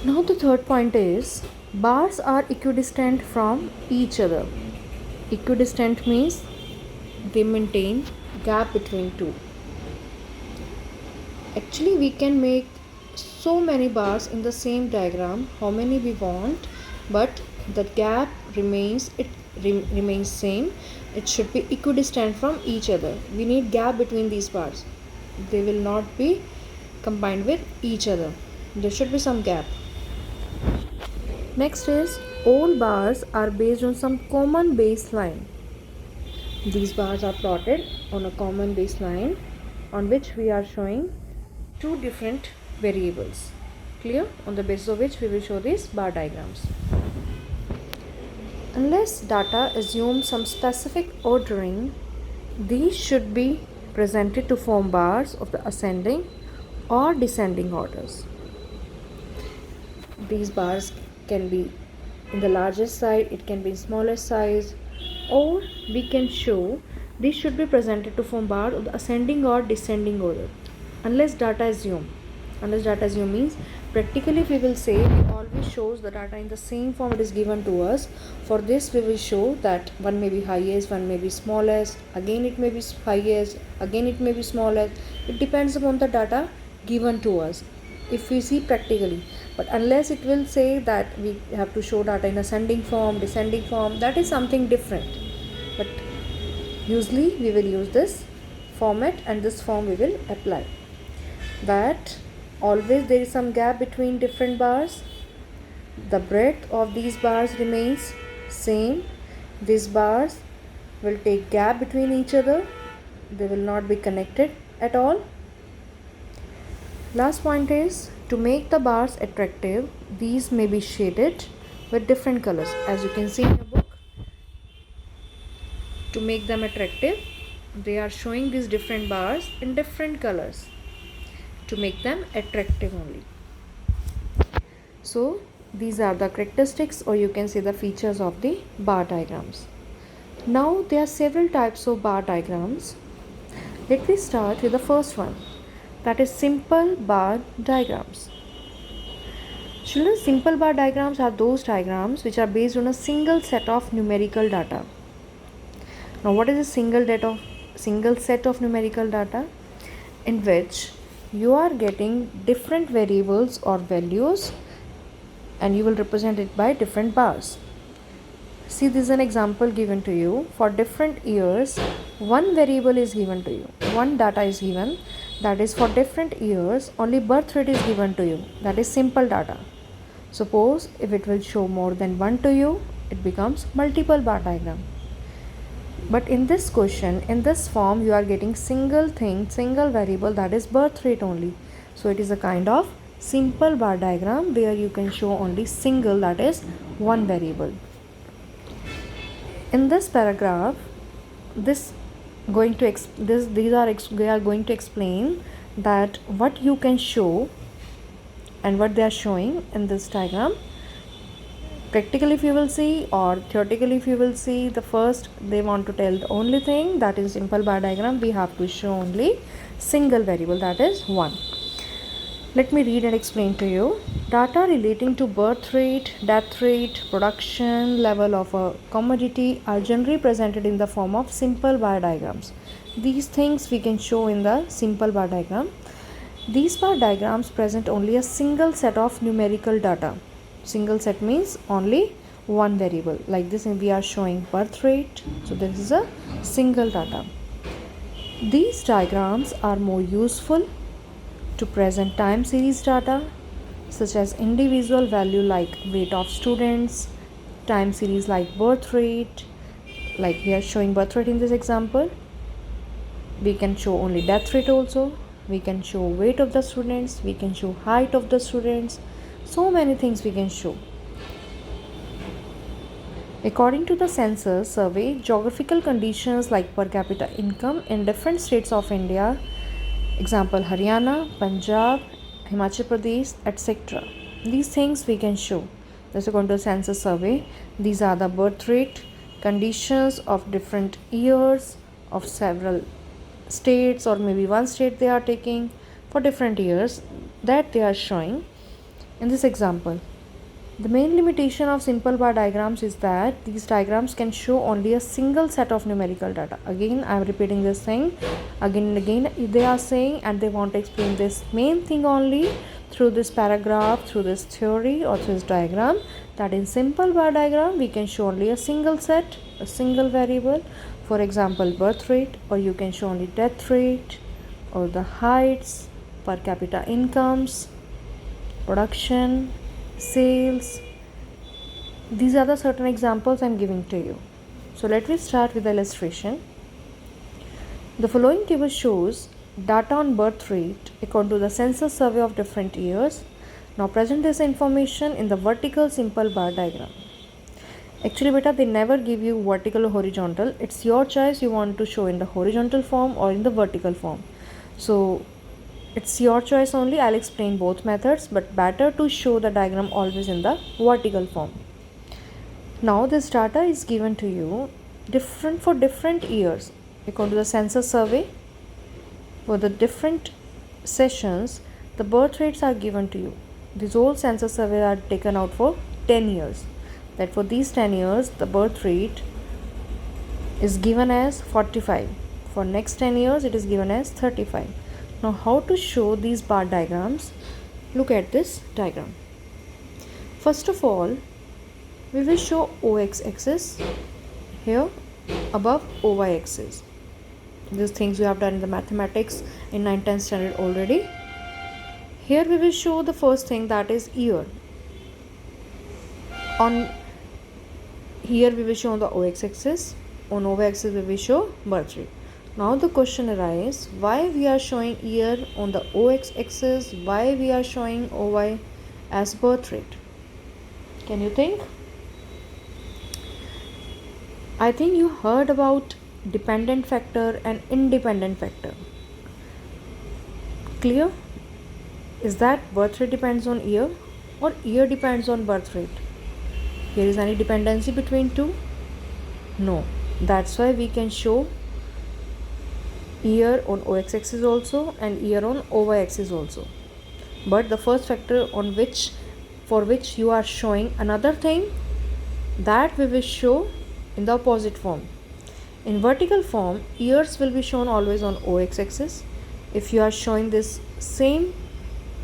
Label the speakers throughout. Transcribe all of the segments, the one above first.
Speaker 1: Now the third point is bars are equidistant from each other. Equidistant means they maintain gap between two. Actually we can make so many bars in the same diagram, how many we want, but the gap remains same. It should be equidistant from each other. We need gap between these bars. They will not be combined with each other. There should be some gap. Next is all bars are based on some common baseline. These bars are plotted on a common baseline on which we are showing two different variables. Clear? On the basis of which we will show these bar diagrams. Unless data assumes some specific ordering, these should be presented to form bars of the ascending or descending orders. These bars can be in the larger size, it can be in smaller size, or we can show these should be presented to form bar of the ascending or descending order. Unless data assume means practically we will say we always shows the data in the same form it is given to us. For this we will show that one may be highest, one may be smallest, again it may be highest, again it may be smallest. It depends upon the data given to us if we see practically. But unless it will say that we have to show data in ascending form, descending form, that is something different. But usually we will use this format and this form we will apply. That always there is some gap between different bars. The breadth of these bars remains same. These bars will take gap between each other. They will not be connected at all. Last point is to make the bars attractive, these may be shaded with different colors. As you can see in your book, to make them attractive, they are showing these different bars in different colors to make them attractive only. So these are the characteristics, or you can say the features of the bar diagrams. Now there are several types of bar diagrams. Let me start with the first one, that is simple bar diagrams. Children, simple bar diagrams are those diagrams which are based on a single set of numerical data. Now what is a single set of numerical data? In which you are getting different variables or values and you will represent it by different bars. See, this is an example given to you. For different years, one variable is given to you, one data is given, that is for different years only birth rate is given to you, that is simple data. Suppose if it will show more than one to you, it becomes multiple bar diagram. But in this question, in this form, you are getting single thing, single variable, that is birth rate only. So it is a kind of simple bar diagram where you can show only single, that is one variable. In this paragraph, they are going to explain that what you can show and what they are showing in this diagram. Practically if you will see, or theoretically if you will see, the first they want to tell the only thing, that is simple bar diagram we have to show only single variable, that is 1. Let me read and explain to you. Data relating to birth rate, death rate, production level of a commodity are generally presented in the form of simple bar diagrams. These things we can show in the simple bar diagram. These bar diagrams present only a single set of numerical data. Single set means only one variable. Like this, we are showing birth rate. So this is a single data. These diagrams are more useful to present time series data such as individual value like weight of students, time series like birth rate, like we are showing birth rate in this example. We can show only death rate also. We can show weight of the students, we can show height of the students, so many things we can show. According to the census survey, geographical conditions like per capita income in different states of India, example Haryana, Punjab, Himachal Pradesh, etc. These things we can show. This is according to the census survey. These are the birth rate conditions of different years of several states, or maybe one state they are taking for different years, that they are showing. In this example, the main limitation of simple bar diagrams is that these diagrams can show only a single set of numerical data. Again, I am repeating this thing again and again. They are saying and they want to explain this main thing only through this paragraph, through this theory or through this diagram, that in simple bar diagram we can show only a single set, a single variable. For example, birth rate, or you can show only death rate, or the heights, per capita incomes, production, sales. These are the certain examples I am giving to you. So let me start with the illustration. The following table shows data on birth rate according to the census survey of different years. Now present this information in the vertical simple bar diagram. Actually beta, they never give you vertical or horizontal. It's your choice, you want to show in the horizontal form or in the vertical form. So it's your choice only. I'll explain both methods, but better to show the diagram always in the vertical form. Now this data is given to you different for different years according to the census survey. For the different sessions, the birth rates are given to you. These whole census survey are taken out for 10 years. That for these 10 years, the birth rate is given as 45. For next 10 years, it is given as 35. Now how to show these bar diagrams? Look at this diagram. First of all, we will show OX axis here above OY axis. These things we have done in the mathematics in 9th 10th standard already. Here we will show the first thing, that is year. On here we will show on the OX axis, on OY axis we will show birth rate. Now the question arises, why we are showing year on the OX axis, why we are showing OY as birth rate? Can you think? I think you heard about dependent factor and independent factor. Clear? Is that birth rate depends on year or year depends on birth rate? Here is any dependency between two? No. That's why we can show year on OX axis also and year on OY axis also. But the first factor on which for which you are showing another thing, that we will show in the opposite form. In vertical form, years will be shown always on OX axis. If you are showing this same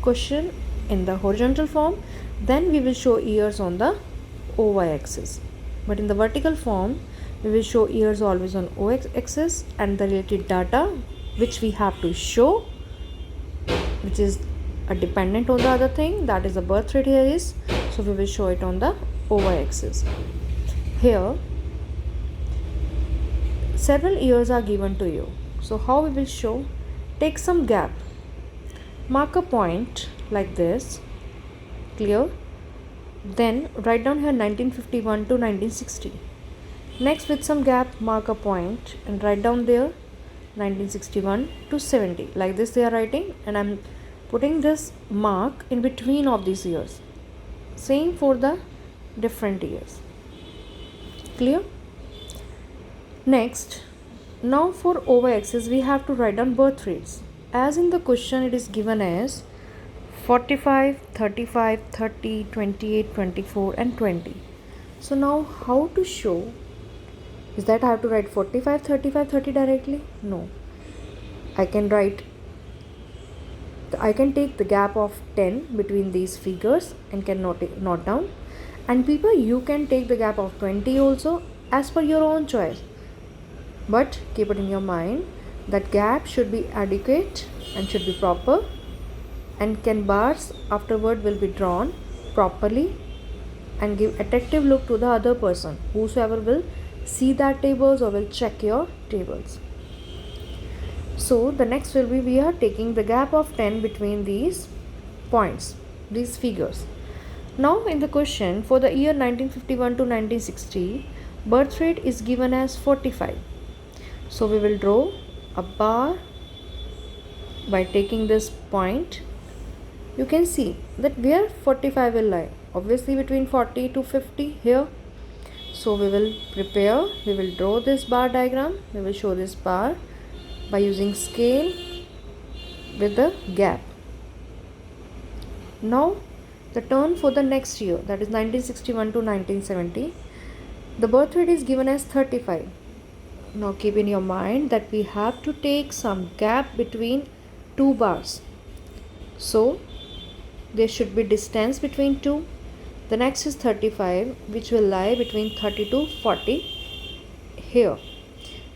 Speaker 1: question in the horizontal form, then we will show years on the OY axis. But in the vertical form, we will show years always on OX axis and the related data which we have to show, which is a dependent on the other thing, that is the birth rate here is. So we will show it on the OY axis. Here several years are given to you. So how we will show? Take some gap, mark a point like this, clear? Then write down here 1951 to 1960. Next, with some gap, mark a point and write down there 1961 to 70. Like this they are writing, and I'm putting this mark in between of these years. Same for the different years. Clear? Next, now for OY axis we have to write down birth rates. As in the question it is given as 45, 35, 30, 28, 24 and 20. So now how to show? Is that I have to write 45, 35, 30 directly? No. I can take the gap of 10 between these figures and can note down. And people, you can take the gap of 20 also as per your own choice. But keep it in your mind that gap should be adequate and should be proper, and can bars afterward will be drawn properly and give attractive look to the other person whosoever will see that tables or will check your tables. So the next will be, we are taking the gap of 10 between these points, these figures. Now in the question for the year 1951 to 1960, birth rate is given as 45. So we will draw a bar by taking this point. You can see that where 45 will lie, obviously between 40 to 50 here. So we will draw this bar diagram. We will show this bar by using scale with the gap. Now the turn for the next year, that is 1961 to 1970. The birth rate is given as 35. Now keep in your mind that we have to take some gap between two bars. So there should be distance between two. The next is 35, which will lie between 30 to 40 here.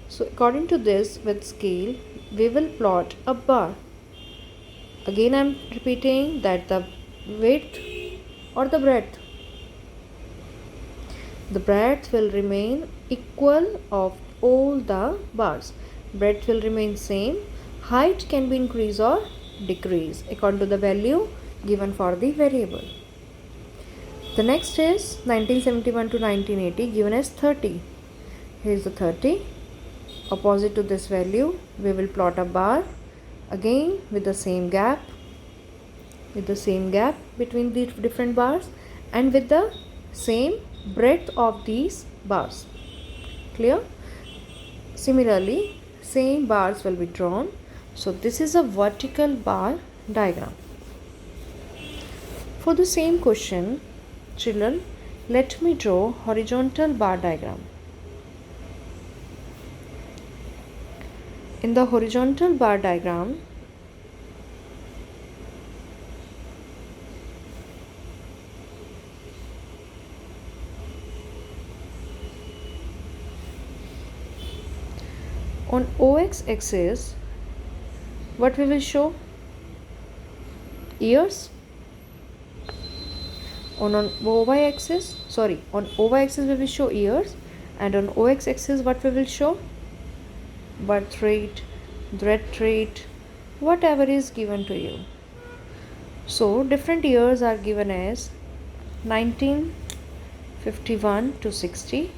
Speaker 1: So according to this, with scale, we will plot a bar. Again I am repeating that the width or the breadth will remain equal of all the bars. Breadth will remain same. Height can be increase or decrease according to the value given for the variable. The next is 1971 to 1980 given as 30. Here is the 30. Opposite to this value, we will plot a bar again with the same gap between the different bars and with the same breadth of these bars. Clear? Similarly, same bars will be drawn. So this is a vertical bar diagram. For the same question, children, let me draw horizontal bar diagram. In the horizontal bar diagram, on OX axis, what we will show? Ears. On OY axis, on OY axis we will show ears, and on OX axis what we will show? Birth rate, death rate, whatever is given to you. So different years are given as 1951 to 60.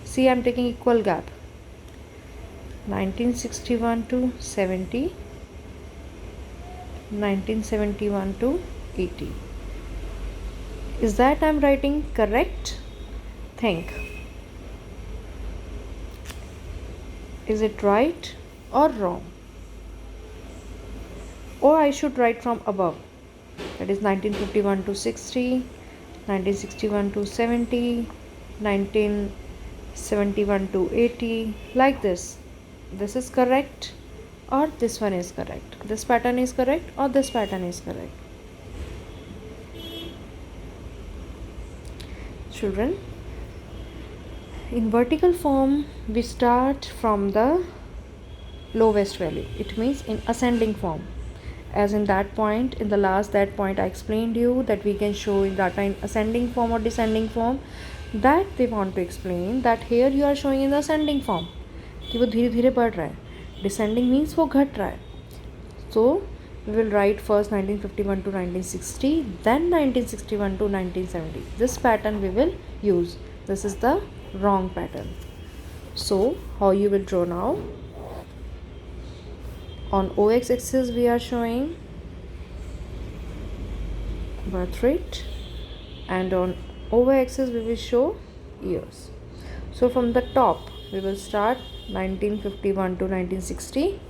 Speaker 1: See, I am taking equal gap. 1961 to 70, 1971 to 80. Is that I am writing correct? Think. Is it right or wrong? Or I should write from above. That is 1951 to 60, 1961 to 70, 1971 to 80, like this. This is correct or this one is correct. This pattern is correct or this pattern is correct. Children, in vertical form, we start from the lowest value. It means in ascending form. As in that point, in the last that point I explained you that we can show in data in ascending form or descending form. That they want to explain that here you are showing in the ascending form कि वो धीरे धीरे बढ़ रहा है. Descending means वो घट रहा है. So we will write first 1951 to 1960, then 1961 to 1970. This pattern we will use. This is the wrong pattern. So how you will draw now? On OX axis we are showing birth rate, and on OY axis we will show years. So from the top we will start 1951 to 1960,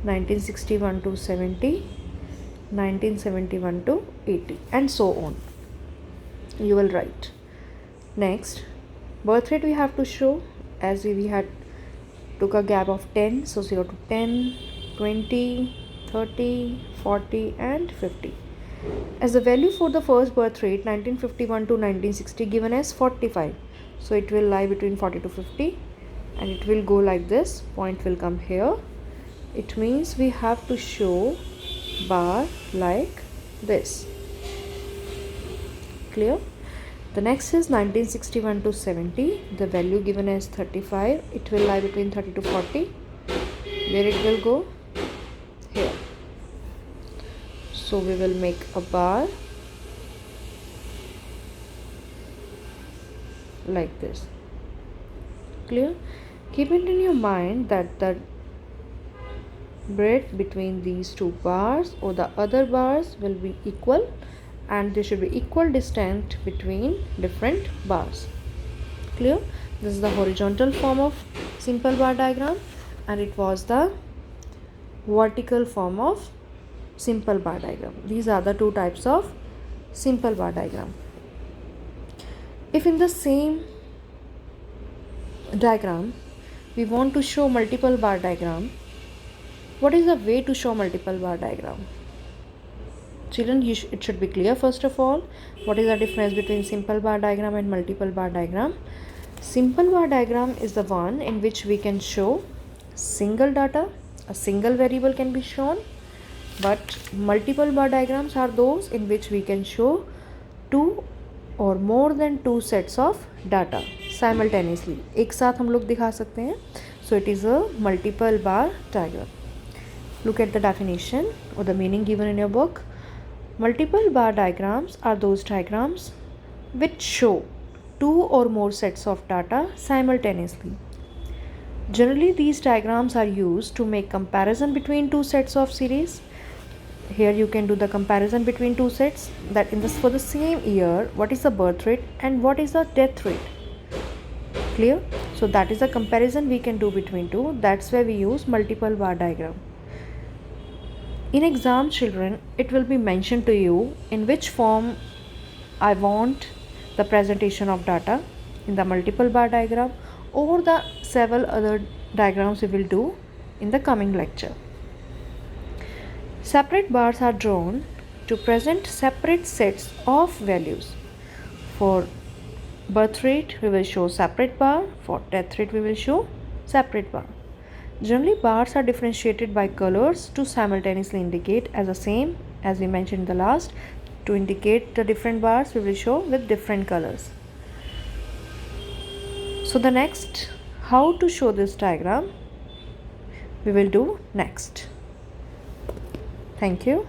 Speaker 1: 1961 to 70, 1971 to 80, and so on. You will write. Next, birth rate we have to show, as we had took a gap of 10, so 0 to 10, 20, 30, 40 and 50. As the value for the first birth rate 1951 to 1960 given as 45, so it will lie between 40 to 50 and it will go like this. Point will come here. It means we have to show bar like this. Clear? The next is 1961 to 70. The value given as 35. It will lie between 30 to 40. Where it will go? Here. So we will make a bar like this. Clear? Keep it in your mind that the breadth between these two bars or the other bars will be equal, and there should be equal distance between different bars. Clear? This is the horizontal form of simple bar diagram, and it was the vertical form of simple bar diagram. These are the two types of simple bar diagram. If in the same diagram we want to show multiple bar diagram, what is the way to show multiple bar diagram? Children, it should be clear first of all what is the difference between simple bar diagram and multiple bar diagram. Simple bar diagram is the one in which we can show single data, a single variable can be shown, but multiple bar diagrams are those in which we can show two or more than two sets of data simultaneously. एक साथ हम लोग दिखा सकते हैं. So it is a multiple bar diagram. Look at the definition or the meaning given in your book. Multiple bar diagrams are those diagrams which show two or more sets of data simultaneously. Generally, these diagrams are used to make comparison between two sets of series. Here you can do the comparison between two sets, that for the same year, what is the birth rate and what is the death rate. Clear? So that is the comparison we can do between two. That's why we use multiple bar diagram. In exam, children, it will be mentioned to you in which form I want the presentation of data, in the multiple bar diagram or the several other diagrams we will do in the coming lecture. Separate bars are drawn to present separate sets of values. For birth rate we will show separate bar, for death rate we will show separate bar. Generally, bars are differentiated by colors to simultaneously indicate as the same as we mentioned in the last. To indicate the different bars, we will show with different colors. So the next, how to show this diagram, we will do next. Thank you.